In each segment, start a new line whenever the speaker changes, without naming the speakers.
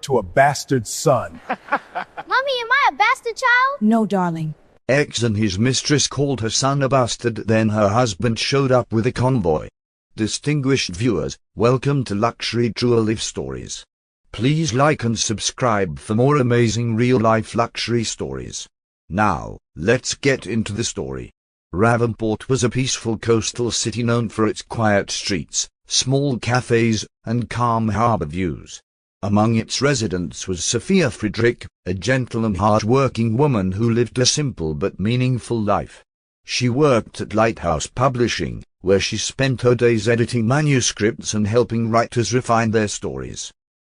to a bastard son.
Mommy, am I a bastard child?
No, darling.
X and his mistress called her son a bastard. Then her husband showed up with a convoy. Distinguished viewers, welcome to Luxury True Life Stories. Please like and subscribe for more amazing real-life luxury stories. Now, let's get into the story. Ravenport was a peaceful coastal city known for its quiet streets, small cafes, and calm harbor views. Among its residents was Sophia Friedrich, a gentle and hard-working woman who lived a simple but meaningful life. She worked at Lighthouse Publishing, where she spent her days editing manuscripts and helping writers refine their stories.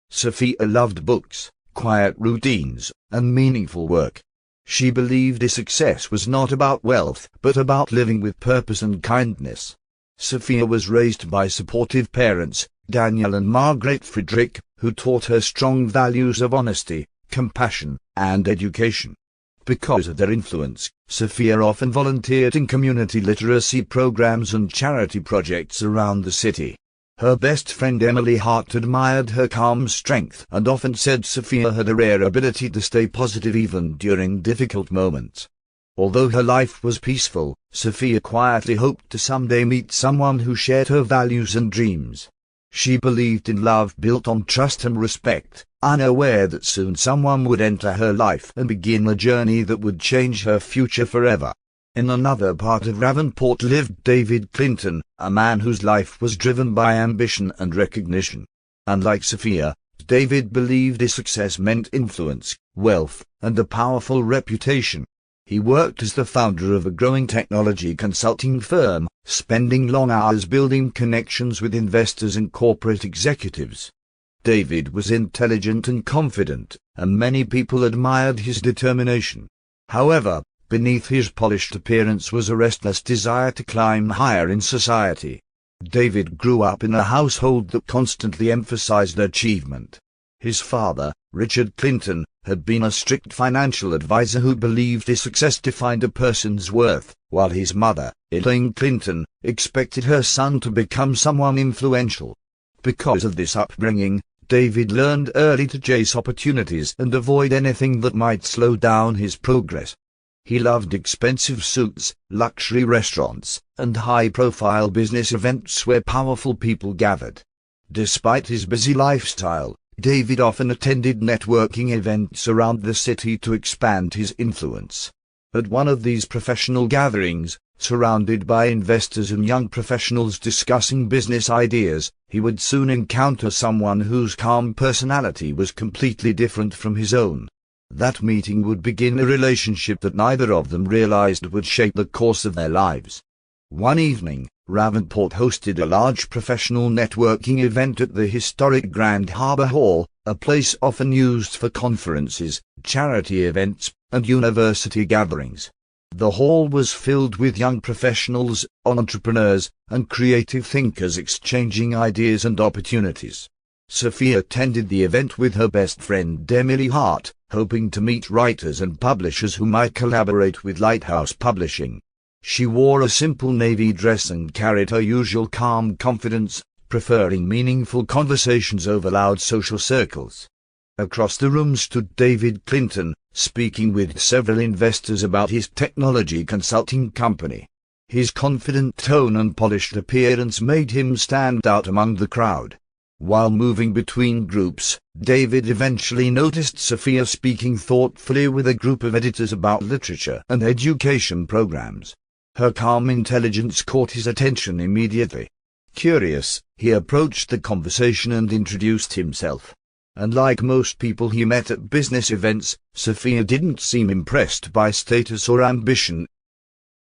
Sophia loved books, quiet routines, and meaningful work. She believed success was not about wealth, but about living with purpose and kindness. Sophia was raised by supportive parents, Daniel and Margaret Friedrich, who taught her strong values of honesty, compassion, and education. Because of their influence, Sophia often volunteered in community literacy programs and charity projects around the city. Her best friend Emily Hart admired her calm strength and often said Sophia had a rare ability to stay positive even during difficult moments. Although her life was peaceful, Sophia quietly hoped to someday meet someone who shared her values and dreams. She believed in love built on trust and respect, unaware that soon someone would enter her life and begin a journey that would change her future forever. In another part of Ravenport lived David Clinton, a man whose life was driven by ambition and recognition. Unlike Sophia, David believed his success meant influence, wealth, and a powerful reputation. He worked as the founder of a growing technology consulting firm, spending long hours building connections with investors and corporate executives. David was intelligent and confident, and many people admired his determination. However, beneath his polished appearance was a restless desire to climb higher in society. David grew up in a household that constantly emphasized achievement. His father, Richard Clinton, had been a strict financial advisor who believed his success defined a person's worth, while his mother, Elaine Clinton, expected her son to become someone influential. Because of this upbringing, David learned early to chase opportunities and avoid anything that might slow down his progress. He loved expensive suits, luxury restaurants, and high-profile business events where powerful people gathered. Despite his busy lifestyle, David often attended networking events around the city to expand his influence. At one of these professional gatherings, surrounded by investors and young professionals discussing business ideas, he would soon encounter someone whose calm personality was completely different from his own. That meeting would begin a relationship that neither of them realized would shape the course of their lives. One evening, Ravenport hosted a large professional networking event at the historic Grand Harbor Hall, a place often used for conferences, charity events, and university gatherings. The hall was filled with young professionals, entrepreneurs, and creative thinkers exchanging ideas and opportunities. Sophia attended the event with her best friend Emily Hart, hoping to meet writers and publishers who might collaborate with Lighthouse Publishing. She wore a simple navy dress and carried her usual calm confidence, preferring meaningful conversations over loud social circles. Across the room stood David Clinton, speaking with several investors about his technology consulting company. His confident tone and polished appearance made him stand out among the crowd. While moving between groups, David eventually noticed Sophia speaking thoughtfully with a group of editors about literature and education programs. Her calm intelligence caught his attention immediately. Curious, he approached the conversation and introduced himself. Unlike most people he met at business events, Sophia didn't seem impressed by status or ambition.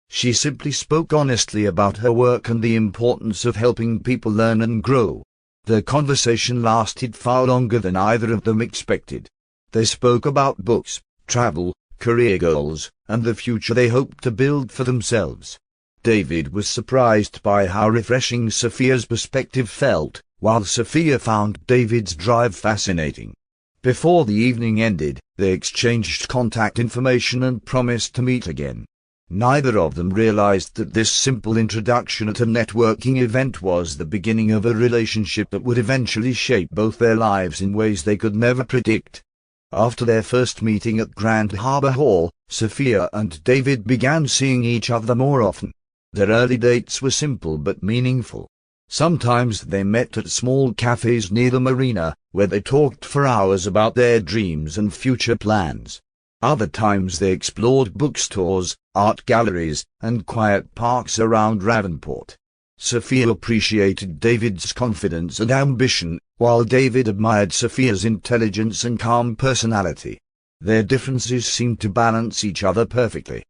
She simply spoke honestly about her work and the importance of helping people learn and grow. The conversation lasted far longer than either of them expected. They spoke about books, travel, career goals, and the future they hoped to build for themselves. David was surprised by how refreshing Sophia's perspective felt, while Sophia found David's drive fascinating. Before the evening ended, they exchanged contact information and promised to meet again. Neither of them realized that this simple introduction at a networking event was the beginning of a relationship that would eventually shape both their lives in ways they could never predict. After their first meeting at Grand Harbor Hall, Sophia and David began seeing each other more often. Their early dates were simple but meaningful. Sometimes they met at small cafes near the marina, where they talked for hours about their dreams and future plans. Other times they explored bookstores, art galleries, and quiet parks around Ravenport. Sophia appreciated David's confidence and ambition, while David admired Sophia's intelligence and calm personality. Their differences seemed to balance each other perfectly.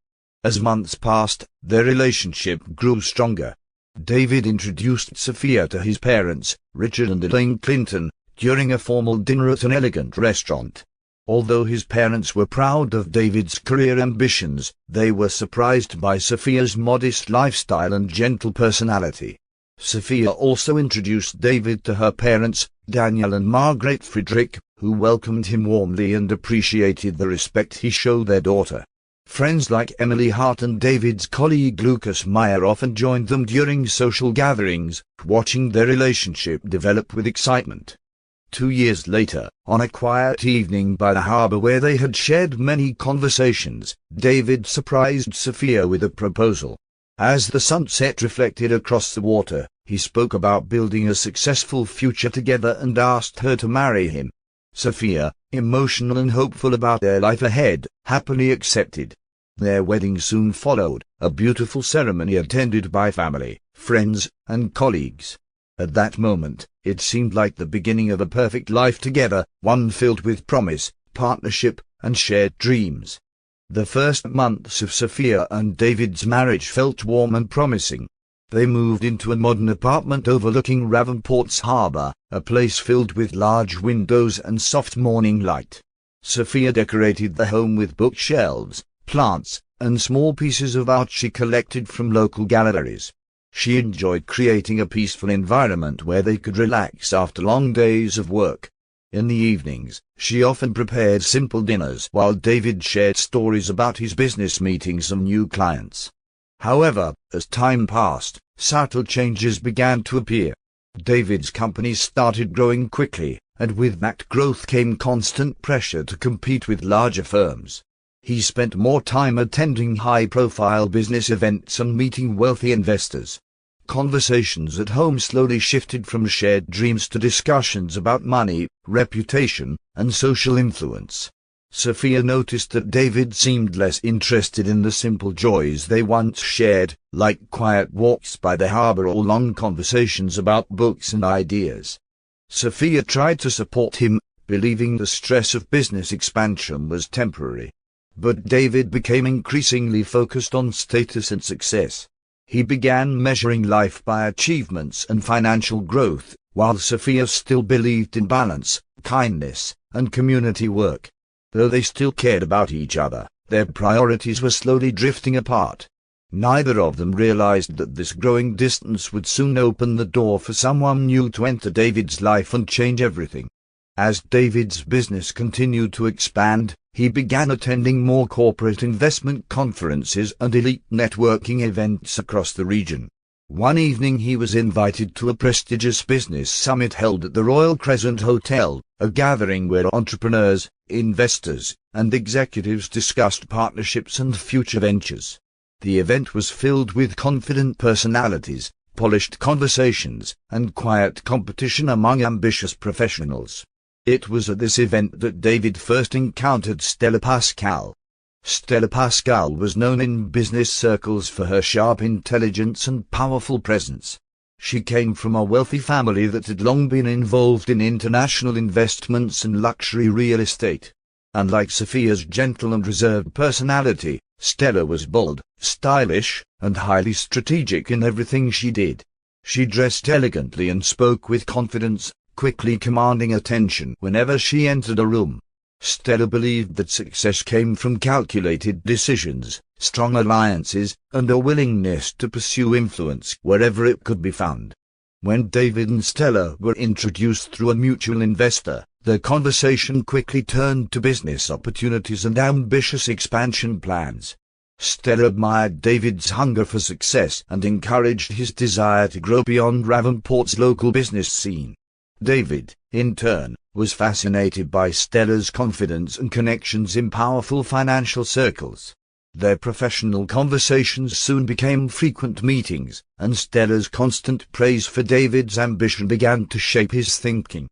As months passed, their relationship grew stronger. David introduced Sophia to his parents, Richard and Elaine Clinton, during a formal dinner at an elegant restaurant. Although his parents were proud of David's career ambitions, they were surprised by Sophia's modest lifestyle and gentle personality. Sophia also introduced David to her parents, Daniel and Margaret Friedrich, who welcomed him warmly and appreciated the respect he showed their daughter. Friends like Emily Hart and David's colleague Lucas Meyer often joined them during social gatherings, watching their relationship develop with excitement. 2 years later, on a quiet evening by the harbor where they had shared many conversations, David surprised Sophia with a proposal. As the sunset reflected across the water, he spoke about building a successful future together and asked her to marry him. Sophia, emotional and hopeful about their life ahead, happily accepted. Their wedding soon followed, a beautiful ceremony attended by family, friends, and colleagues. At that moment, it seemed like the beginning of a perfect life together, one filled with promise, partnership, and shared dreams. The first months of Sophia and David's marriage felt warm and promising. They moved into a modern apartment overlooking Ravenport's harbor, a place filled with large windows and soft morning light. Sophia decorated the home with bookshelves, plants, and small pieces of art she collected from local galleries. She enjoyed creating a peaceful environment where they could relax after long days of work. In the evenings, she often prepared simple dinners while David shared stories about his business meetings and new clients. However, as time passed, subtle changes began to appear. David's company started growing quickly, and with that growth came constant pressure to compete with larger firms. He spent more time attending high-profile business events and meeting wealthy investors. Conversations at home slowly shifted from shared dreams to discussions about money, reputation, and social influence. Sophia noticed that David seemed less interested in the simple joys they once shared, like quiet walks by the harbor or long conversations about books and ideas. Sophia tried to support him, believing the stress of business expansion was temporary. But David became increasingly focused on status and success. He began measuring life by achievements and financial growth, while Sophia still believed in balance, kindness, and community work. Though they still cared about each other, their priorities were slowly drifting apart. Neither of them realized that this growing distance would soon open the door for someone new to enter David's life and change everything. As David's business continued to expand, he began attending more corporate investment conferences and elite networking events across the region. One evening he was invited to a prestigious business summit held at the Royal Crescent Hotel, a gathering where entrepreneurs, investors, and executives discussed partnerships and future ventures. The event was filled with confident personalities, polished conversations, and quiet competition among ambitious professionals. It was at this event that David first encountered Stella Pascal. Stella Pascal was known in business circles for her sharp intelligence and powerful presence. She came from a wealthy family that had long been involved in international investments and luxury real estate. Unlike Sophia's gentle and reserved personality, Stella was bold, stylish, and highly strategic in everything she did. She dressed elegantly and spoke with confidence, quickly commanding attention whenever she entered a room. Stella believed that success came from calculated decisions, strong alliances, and a willingness to pursue influence wherever it could be found. When David and Stella were introduced through a mutual investor, the conversation quickly turned to business opportunities and ambitious expansion plans. Stella admired David's hunger for success and encouraged his desire to grow beyond Ravenport's local business scene. David, in turn, was fascinated by Stella's confidence and connections in powerful financial circles. Their professional conversations soon became frequent meetings, and Stella's constant praise for David's ambition began to shape his thinking.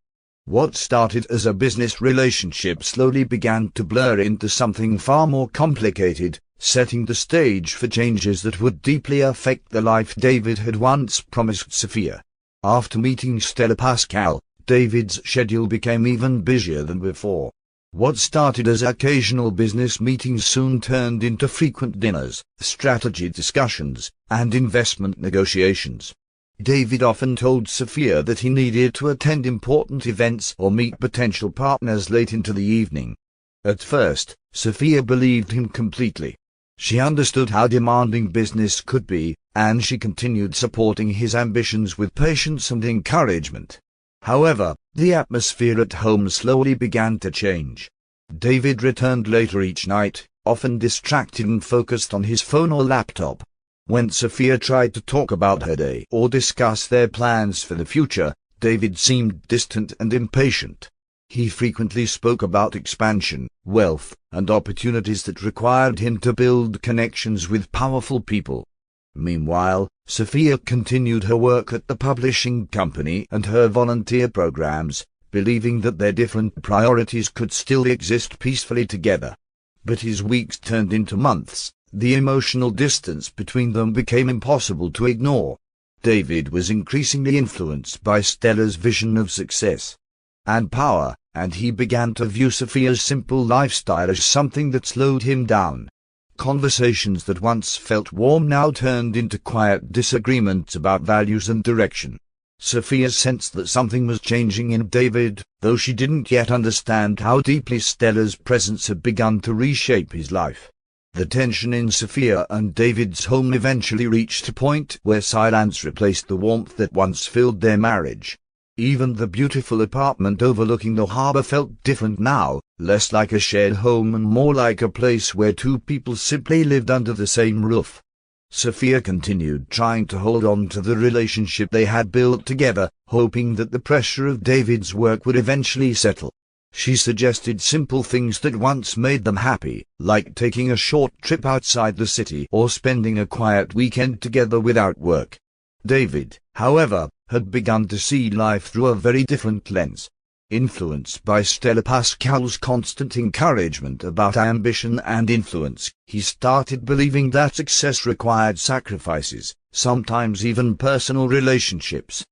What started as a business relationship slowly began to blur into something far more complicated, setting the stage for changes that would deeply affect the life David had once promised Sophia. After meeting Stella Pascal, David's schedule became even busier than before. What started as occasional business meetings soon turned into frequent dinners, strategy discussions, and investment negotiations. David often told Sophia that he needed to attend important events or meet potential partners late into the evening. At first, Sophia believed him completely. She understood how demanding business could be, and she continued supporting his ambitions with patience and encouragement. However, the atmosphere at home slowly began to change. David returned later each night, often distracted and focused on his phone or laptop. When Sophia tried to talk about her day or discuss their plans for the future, David seemed distant and impatient. He frequently spoke about expansion, wealth, and opportunities that required him to build connections with powerful people. Meanwhile, Sophia continued her work at the publishing company and her volunteer programs, believing that their different priorities could still exist peacefully together. But as weeks turned into months, the emotional distance between them became impossible to ignore. David was increasingly influenced by Stella's vision of success and power, and he began to view Sophia's simple lifestyle as something that slowed him down. Conversations that once felt warm now turned into quiet disagreements about values and direction. Sophia sensed that something was changing in David, though she didn't yet understand how deeply Stella's presence had begun to reshape his life. The tension in Sophia and David's home eventually reached a point where silence replaced the warmth that once filled their marriage. Even the beautiful apartment overlooking the harbor felt different now, less like a shared home and more like a place where two people simply lived under the same roof. Sophia continued trying to hold on to the relationship they had built together, hoping that the pressure of David's work would eventually settle. She suggested simple things that once made them happy, like taking a short trip outside the city or spending a quiet weekend together without work. David, however, had begun to see life through a very different lens. Influenced by Stella Pascal's constant encouragement about ambition and influence, he started believing that success required sacrifices, sometimes even personal relationships.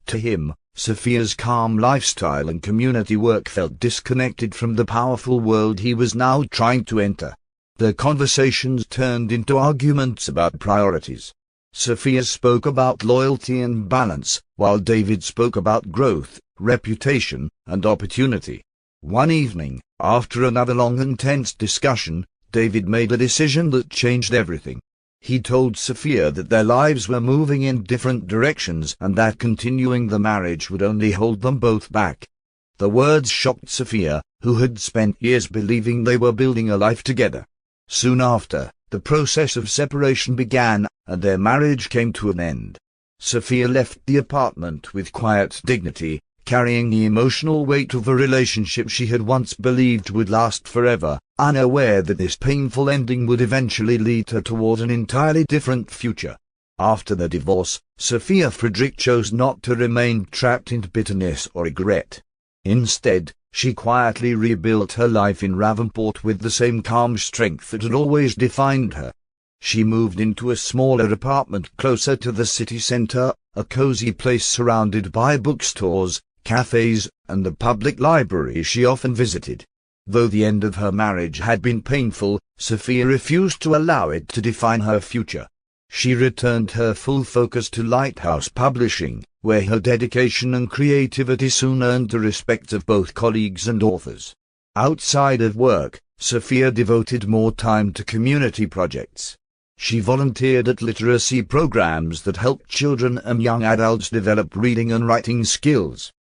To him, Sophia's calm lifestyle and community work felt disconnected from the powerful world he was now trying to enter. Their conversations turned into arguments about priorities. Sophia spoke about loyalty and balance, while David spoke about growth, reputation, and opportunity. One evening, after another long and tense discussion, David made a decision that changed everything. He told Sophia that their lives were moving in different directions and that continuing the marriage would only hold them both back. The words shocked Sophia, who had spent years believing they were building a life together. Soon after, the process of separation began, and their marriage came to an end. Sophia left the apartment with quiet dignity, carrying the emotional weight of a relationship she had once believed would last forever, unaware that this painful ending would eventually lead her toward an entirely different future. After the divorce, Sophia Friedrich chose not to remain trapped in bitterness or regret. Instead, she quietly rebuilt her life in Ravenport with the same calm strength that had always defined her. She moved into a smaller apartment closer to the city center, a cozy place surrounded by bookstores, cafes, and the public library she often visited. Though the end of her marriage had been painful, Sophia refused to allow it to define her future. She returned her full focus to Lighthouse Publishing, where her dedication and creativity soon earned the respect of both colleagues and authors. Outside of work, Sophia devoted more time to community projects. She volunteered at literacy programs that helped children and young adults develop reading and writing skills.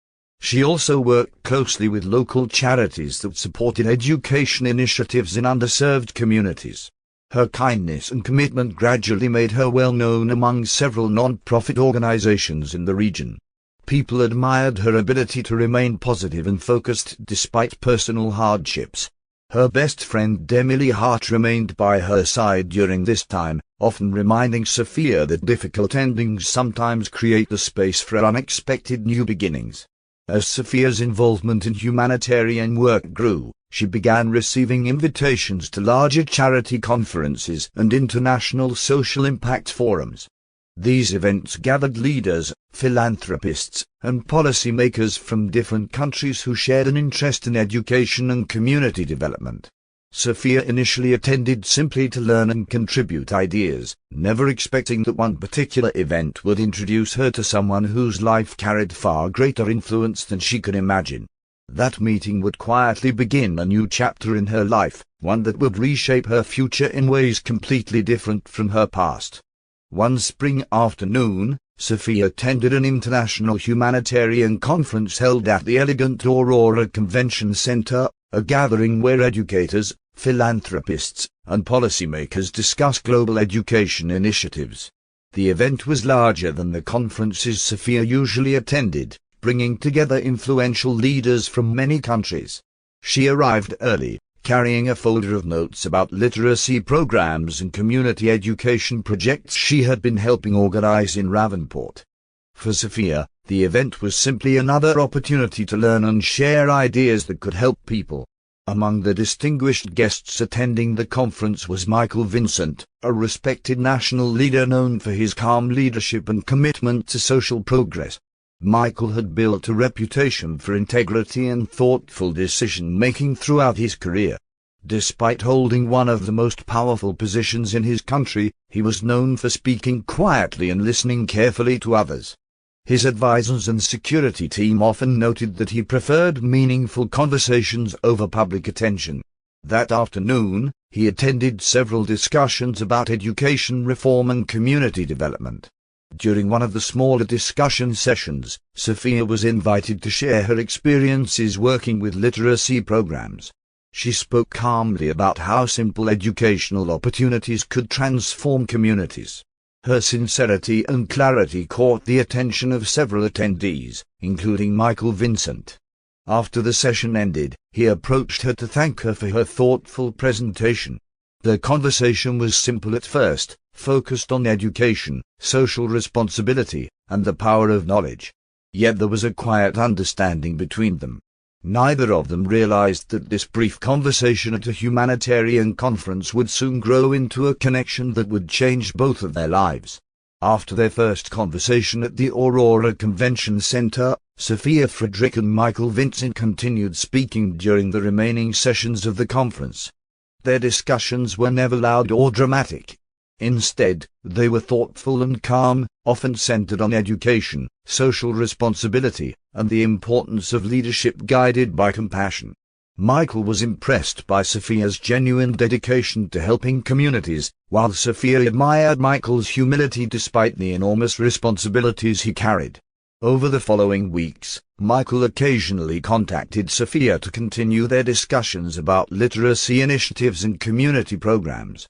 She also worked closely with local charities that supported education initiatives in underserved communities. Her kindness and commitment gradually made her well known among several non-profit organizations in the region. People admired her ability to remain positive and focused despite personal hardships. Her best friend Emily Hart remained by her side during this time, often reminding Sophia that difficult endings sometimes create the space for unexpected new beginnings. As Sophia's involvement in humanitarian work grew, she began receiving invitations to larger charity conferences and international social impact forums. These events gathered leaders, philanthropists, and policymakers from different countries who shared an interest in education and community development. Sophia initially attended simply to learn and contribute ideas, never expecting that one particular event would introduce her to someone whose life carried far greater influence than she could imagine. That meeting would quietly begin a new chapter in her life, one that would reshape her future in ways completely different from her past. One spring afternoon, Sophia attended an international humanitarian conference held at the elegant Aurora Convention Center, a gathering where educators, philanthropists, and policymakers discussed global education initiatives. The event was larger than the conferences Sophia usually attended, bringing together influential leaders from many countries. She arrived early, carrying a folder of notes about literacy programs and community education projects she had been helping organize in Ravenport. For Sophia, the event was simply another opportunity to learn and share ideas that could help people. Among the distinguished guests attending the conference was Michael Vincent, a respected national leader known for his calm leadership and commitment to social progress. Michael had built a reputation for integrity and thoughtful decision-making throughout his career. Despite holding one of the most powerful positions in his country, he was known for speaking quietly and listening carefully to others. His advisors and security team often noted that he preferred meaningful conversations over public attention. That afternoon, he attended several discussions about education reform and community development. During one of the smaller discussion sessions, Sophia was invited to share her experiences working with literacy programs. She spoke calmly about how simple educational opportunities could transform communities. Her sincerity and clarity caught the attention of several attendees, including Michael Vincent. After the session ended, he approached her to thank her for her thoughtful presentation. The conversation was simple at first, focused on education, social responsibility, and the power of knowledge. Yet there was a quiet understanding between them. Neither of them realized that this brief conversation at a humanitarian conference would soon grow into a connection that would change both of their lives. After their first conversation at the Aurora Convention Center, Sophia Frederick and Michael Vincent continued speaking during the remaining sessions of the conference. Their discussions were never loud or dramatic. Instead, they were thoughtful and calm, often centered on education, social responsibility, and the importance of leadership guided by compassion. Michael was impressed by Sophia's genuine dedication to helping communities, while Sophia admired Michael's humility despite the enormous responsibilities he carried. Over the following weeks, Michael occasionally contacted Sophia to continue their discussions about literacy initiatives and community programs.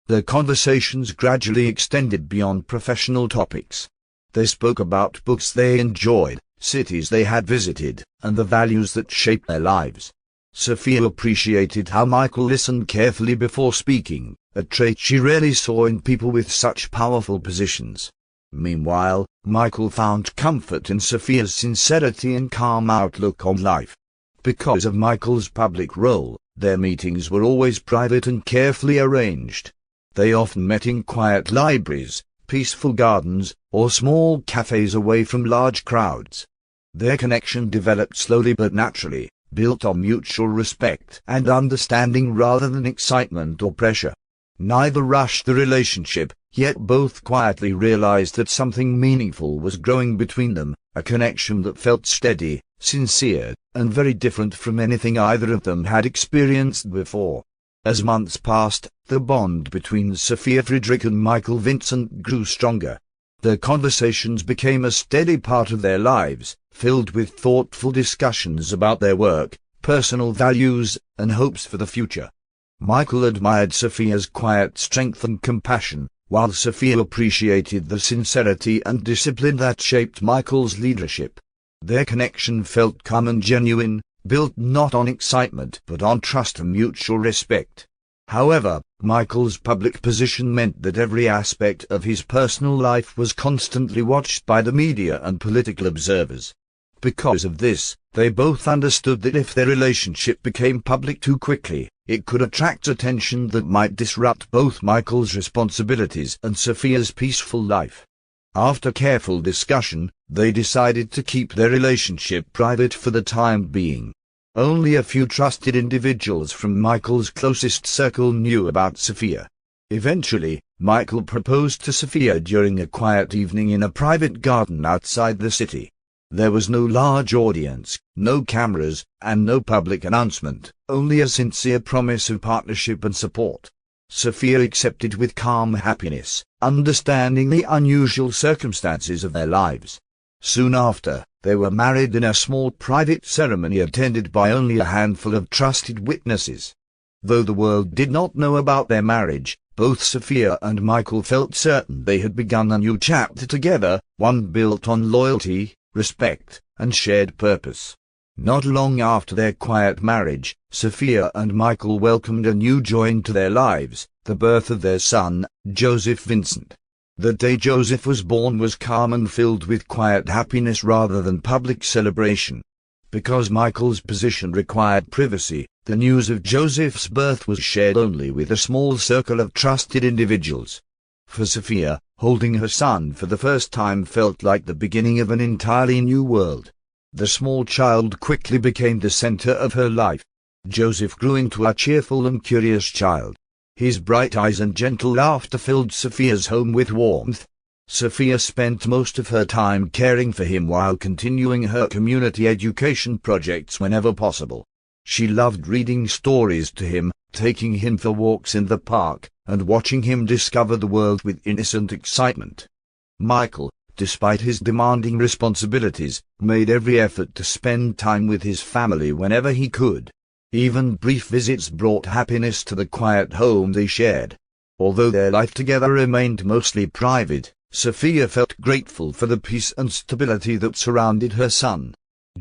Their conversations gradually extended beyond professional topics. They spoke about books they enjoyed, cities they had visited, and the values that shaped their lives. Sophia appreciated how Michael listened carefully before speaking, a trait she rarely saw in people with such powerful positions. Meanwhile, Michael found comfort in Sophia's sincerity and calm outlook on life. Because of Michael's public role, their meetings were always private and carefully arranged. They often met in quiet libraries, peaceful gardens, or small cafes away from large crowds. Their connection developed slowly but naturally, built on mutual respect and understanding rather than excitement or pressure. Neither rushed the relationship, yet both quietly realized that something meaningful was growing between them, a connection that felt steady, sincere, and very different from anything either of them had experienced before. As months passed, the bond between Sophia Frederick and Michael Vincent grew stronger. Their conversations became a steady part of their lives, filled with thoughtful discussions about their work, personal values, and hopes for the future. Michael admired Sophia's quiet strength and compassion, while Sophia appreciated the sincerity and discipline that shaped Michael's leadership. Their connection felt calm and genuine, built not on excitement but on trust and mutual respect. However, Michael's public position meant that every aspect of his personal life was constantly watched by the media and political observers. Because of this, they both understood that if their relationship became public too quickly, it could attract attention that might disrupt both Michael's responsibilities and Sophia's peaceful life. After careful discussion, they decided to keep their relationship private for the time being. Only a few trusted individuals from Michael's closest circle knew about Sophia. Eventually, Michael proposed to Sophia during a quiet evening in a private garden outside the city. There was no large audience, no cameras, and no public announcement, only a sincere promise of partnership and support. Sophia accepted with calm happiness, understanding the unusual circumstances of their lives. Soon after, they were married in a small private ceremony attended by only a handful of trusted witnesses. Though the world did not know about their marriage, both Sophia and Michael felt certain they had begun a new chapter together, one built on loyalty, respect, and shared purpose. Not long after their quiet marriage, Sophia and Michael welcomed a new joy into their lives, the birth of their son, Joseph Vincent. The day Joseph was born was calm and filled with quiet happiness rather than public celebration. Because Michael's position required privacy, the news of Joseph's birth was shared only with a small circle of trusted individuals. For Sophia, holding her son for the first time felt like the beginning of an entirely new world. The small child quickly became the center of her life. Joseph grew into a cheerful and curious child. His bright eyes and gentle laughter filled Sophia's home with warmth. Sophia spent most of her time caring for him while continuing her community education projects whenever possible. She loved reading stories to him, taking him for walks in the park, and watching him discover the world with innocent excitement. Michael, despite his demanding responsibilities, made every effort to spend time with his family whenever he could. Even brief visits brought happiness to the quiet home they shared. Although their life together remained mostly private, Sophia felt grateful for the peace and stability that surrounded her son.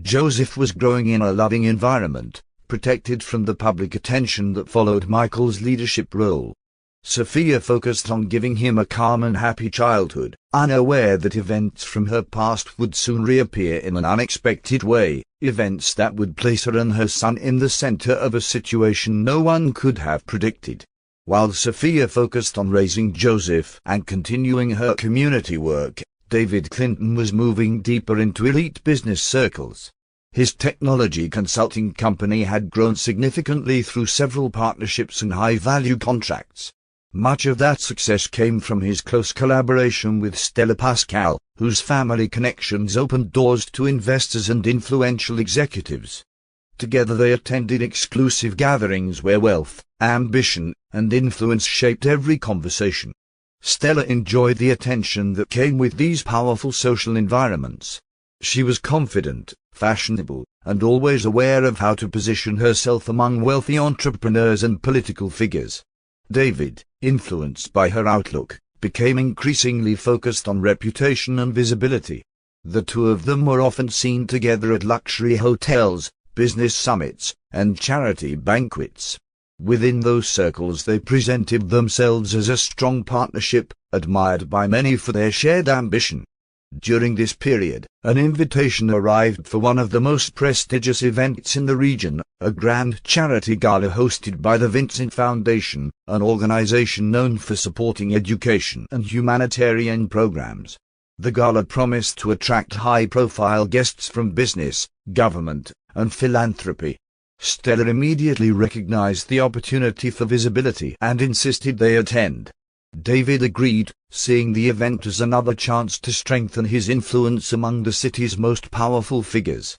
Joseph was growing in a loving environment, protected from the public attention that followed Michael's leadership role. Sophia focused on giving him a calm and happy childhood, unaware that events from her past would soon reappear in an unexpected way, events that would place her and her son in the center of a situation no one could have predicted. While Sophia focused on raising Joseph and continuing her community work, David Clinton was moving deeper into elite business circles. His technology consulting company had grown significantly through several partnerships and high-value contracts. Much of that success came from his close collaboration with Stella Pascal, whose family connections opened doors to investors and influential executives. Together they attended exclusive gatherings where wealth, ambition, and influence shaped every conversation. Stella enjoyed the attention that came with these powerful social environments. She was confident, fashionable, and always aware of how to position herself among wealthy entrepreneurs and political figures. David, influenced by her outlook, became increasingly focused on reputation and visibility. The two of them were often seen together at luxury hotels, business summits, and charity banquets. Within those circles they presented themselves as a strong partnership, admired by many for their shared ambition. During this period, an invitation arrived for one of the most prestigious events in the region, a grand charity gala hosted by the Vincent Foundation, an organization known for supporting education and humanitarian programs. The gala promised to attract high-profile guests from business, government, and philanthropy. Stella immediately recognized the opportunity for visibility and insisted they attend. David agreed, seeing the event as another chance to strengthen his influence among the city's most powerful figures.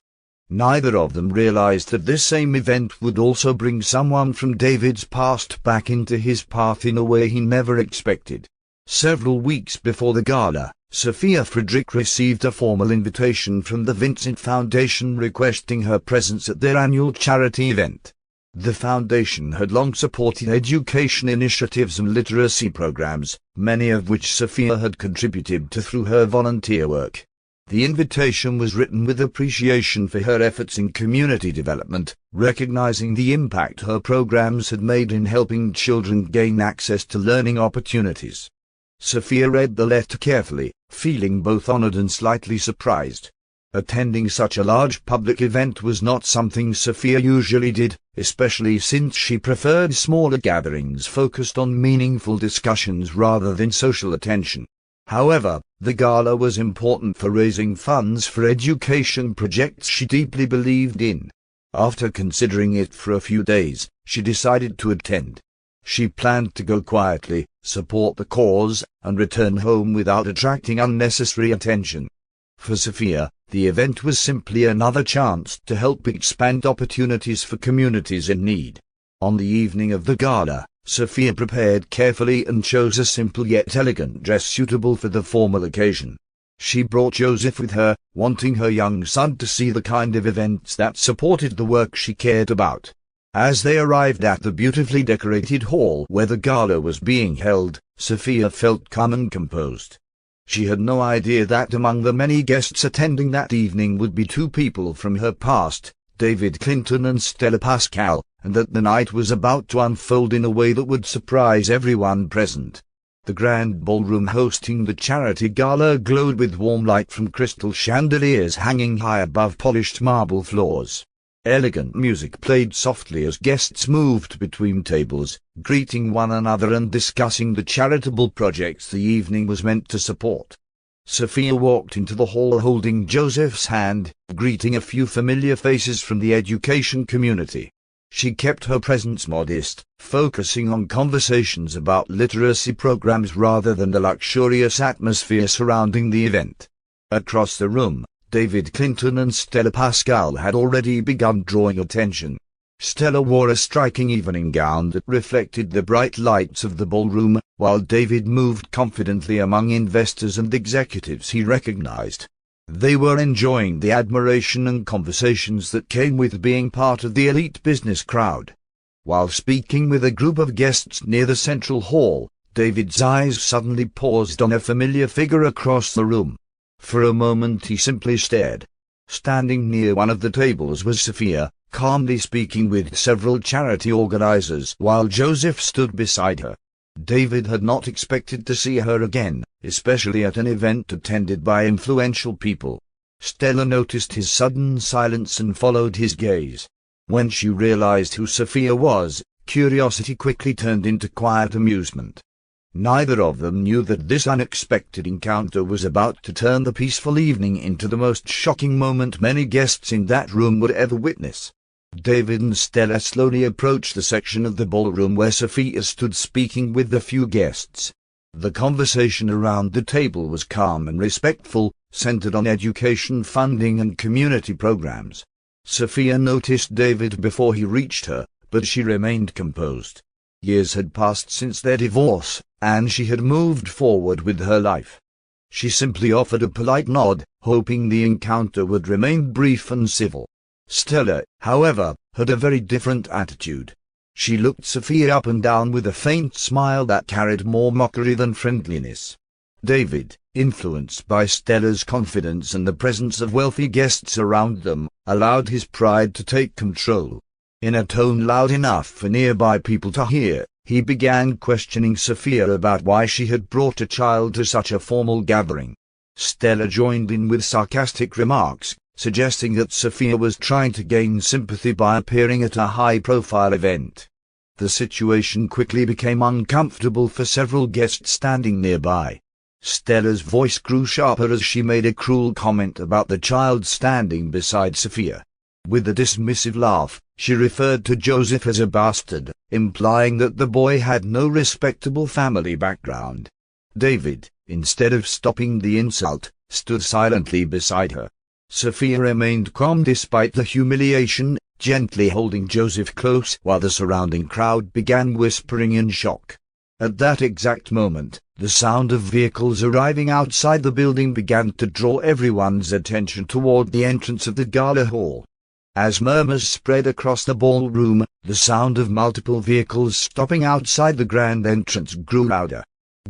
Neither of them realized that this same event would also bring someone from David's past back into his path in a way he never expected. Several weeks before the gala, Sophia Frederick received a formal invitation from the Vincent Foundation requesting her presence at their annual charity event. The foundation had long supported education initiatives and literacy programs, many of which Sophia had contributed to through her volunteer work. The invitation was written with appreciation for her efforts in community development, recognizing the impact her programs had made in helping children gain access to learning opportunities. Sophia read the letter carefully, feeling both honored and slightly surprised. Attending such a large public event was not something Sophia usually did, especially since she preferred smaller gatherings focused on meaningful discussions rather than social attention. However, the gala was important for raising funds for education projects she deeply believed in. After considering it for a few days, she decided to attend. She planned to go quietly, support the cause, and return home without attracting unnecessary attention. For Sophia, the event was simply another chance to help expand opportunities for communities in need. On the evening of the gala, Sophia prepared carefully and chose a simple yet elegant dress suitable for the formal occasion. She brought Joseph with her, wanting her young son to see the kind of events that supported the work she cared about. As they arrived at the beautifully decorated hall where the gala was being held, Sophia felt calm and composed. She had no idea that among the many guests attending that evening would be two people from her past, David Clinton and Stella Pascal, and that the night was about to unfold in a way that would surprise everyone present. The grand ballroom hosting the charity gala glowed with warm light from crystal chandeliers hanging high above polished marble floors. Elegant music played softly as guests moved between tables, greeting one another and discussing the charitable projects the evening was meant to support. Sophia walked into the hall holding Joseph's hand, greeting a few familiar faces from the education community. She kept her presence modest, focusing on conversations about literacy programs rather than the luxurious atmosphere surrounding the event. Across the room, David Clinton and Stella Pascal had already begun drawing attention. Stella wore a striking evening gown that reflected the bright lights of the ballroom, while David moved confidently among investors and executives he recognized. They were enjoying the admiration and conversations that came with being part of the elite business crowd. While speaking with a group of guests near the central hall, David's eyes suddenly paused on a familiar figure across the room. For a moment he simply stared. Standing near one of the tables was Sophia, calmly speaking with several charity organizers while Joseph stood beside her. David had not expected to see her again, especially at an event attended by influential people. Stella noticed his sudden silence and followed his gaze. When she realized who Sophia was, curiosity quickly turned into quiet amusement. Neither of them knew that this unexpected encounter was about to turn the peaceful evening into the most shocking moment many guests in that room would ever witness. David and Stella slowly approached the section of the ballroom where Sophia stood speaking with the few guests. The conversation around the table was calm and respectful, centered on education funding and community programs. Sophia noticed David before he reached her, but she remained composed. Years had passed since their divorce, and she had moved forward with her life. She simply offered a polite nod, hoping the encounter would remain brief and civil. Stella, however, had a very different attitude. She looked Sophia up and down with a faint smile that carried more mockery than friendliness. David, influenced by Stella's confidence and the presence of wealthy guests around them, allowed his pride to take control. In a tone loud enough for nearby people to hear, he began questioning Sophia about why she had brought a child to such a formal gathering. Stella joined in with sarcastic remarks, suggesting that Sophia was trying to gain sympathy by appearing at a high-profile event. The situation quickly became uncomfortable for several guests standing nearby. Stella's voice grew sharper as she made a cruel comment about the child standing beside Sophia. With a dismissive laugh, she referred to Joseph as a bastard, implying that the boy had no respectable family background. David, instead of stopping the insult, stood silently beside her. Sophia remained calm despite the humiliation, gently holding Joseph close while the surrounding crowd began whispering in shock. At that exact moment, the sound of vehicles arriving outside the building began to draw everyone's attention toward the entrance of the gala hall. As murmurs spread across the ballroom, the sound of multiple vehicles stopping outside the grand entrance grew louder.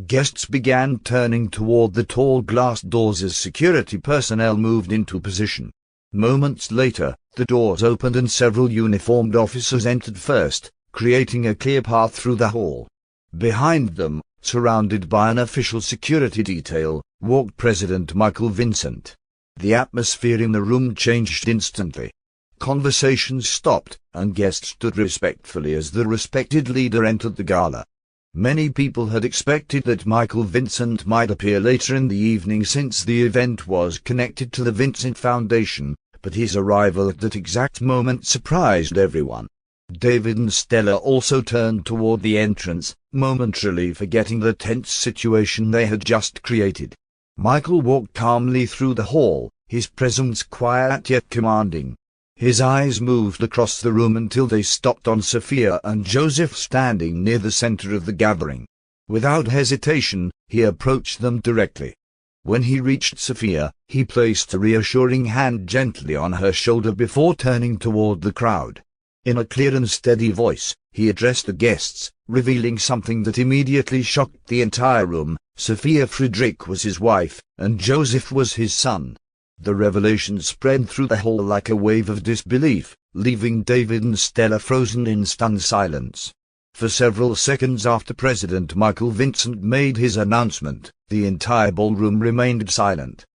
Guests began turning toward the tall glass doors as security personnel moved into position. Moments later, the doors opened and several uniformed officers entered first, creating a clear path through the hall. Behind them, surrounded by an official security detail, walked President Michael Vincent. The atmosphere in the room changed instantly. Conversations stopped, and guests stood respectfully as the respected leader entered the gala. Many people had expected that Michael Vincent might appear later in the evening since the event was connected to the Vincent Foundation, but his arrival at that exact moment surprised everyone. David and Stella also turned toward the entrance, momentarily forgetting the tense situation they had just created. Michael walked calmly through the hall, his presence quiet yet commanding. His eyes moved across the room until they stopped on Sophia and Joseph standing near the center of the gathering. Without hesitation, he approached them directly. When he reached Sophia, he placed a reassuring hand gently on her shoulder before turning toward the crowd. In a clear and steady voice, he addressed the guests, revealing something that immediately shocked the entire room. Sophia Friedrich was his wife, and Joseph was his son. The revelation spread through the hall like a wave of disbelief, leaving David and Stella frozen in stunned silence. For several seconds after President Michael Vincent made his announcement, the entire ballroom remained silent.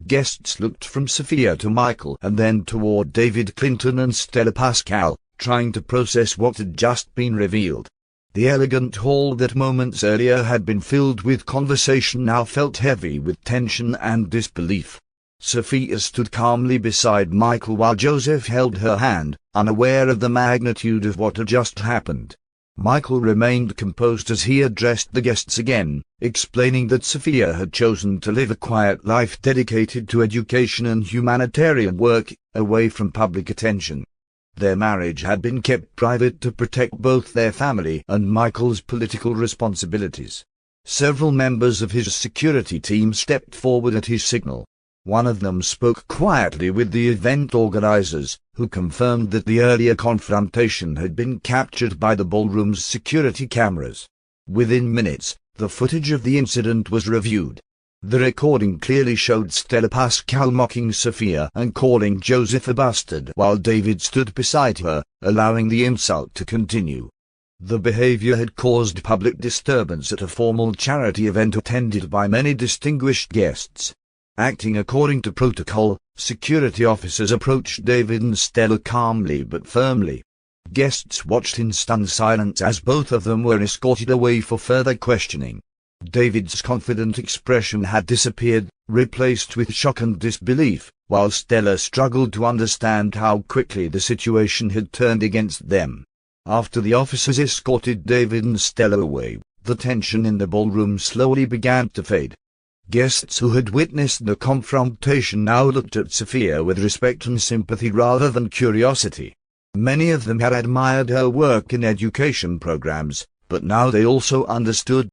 Guests looked from Sophia to Michael and then toward David Clinton and Stella Pascal, trying to process what had just been revealed. The elegant hall that moments earlier had been filled with conversation now felt heavy with tension and disbelief. Sophia stood calmly beside Michael while Joseph held her hand, unaware of the magnitude of what had just happened. Michael remained composed as he addressed the guests again, explaining that Sophia had chosen to live a quiet life dedicated to education and humanitarian work, away from public attention. Their marriage had been kept private to protect both their family and Michael's political responsibilities. Several members of his security team stepped forward at his signal. One of them spoke quietly with the event organizers, who confirmed that the earlier confrontation had been captured by the ballroom's security cameras. Within minutes, the footage of the incident was reviewed. The recording clearly showed Stella Pascal mocking Sophia and calling Joseph a bastard while David stood beside her, allowing the insult to continue. The behavior had caused public disturbance at a formal charity event attended by many distinguished guests. Acting according to protocol, security officers approached David and Stella calmly but firmly. Guests watched in stunned silence as both of them were escorted away for further questioning. David's confident expression had disappeared, replaced with shock and disbelief, while Stella struggled to understand how quickly the situation had turned against them. After the officers escorted David and Stella away, the tension in the ballroom slowly began to fade. Guests who had witnessed the confrontation now looked at Sophia with respect and sympathy rather than curiosity. Many of them had admired her work in education programs, but now they also understood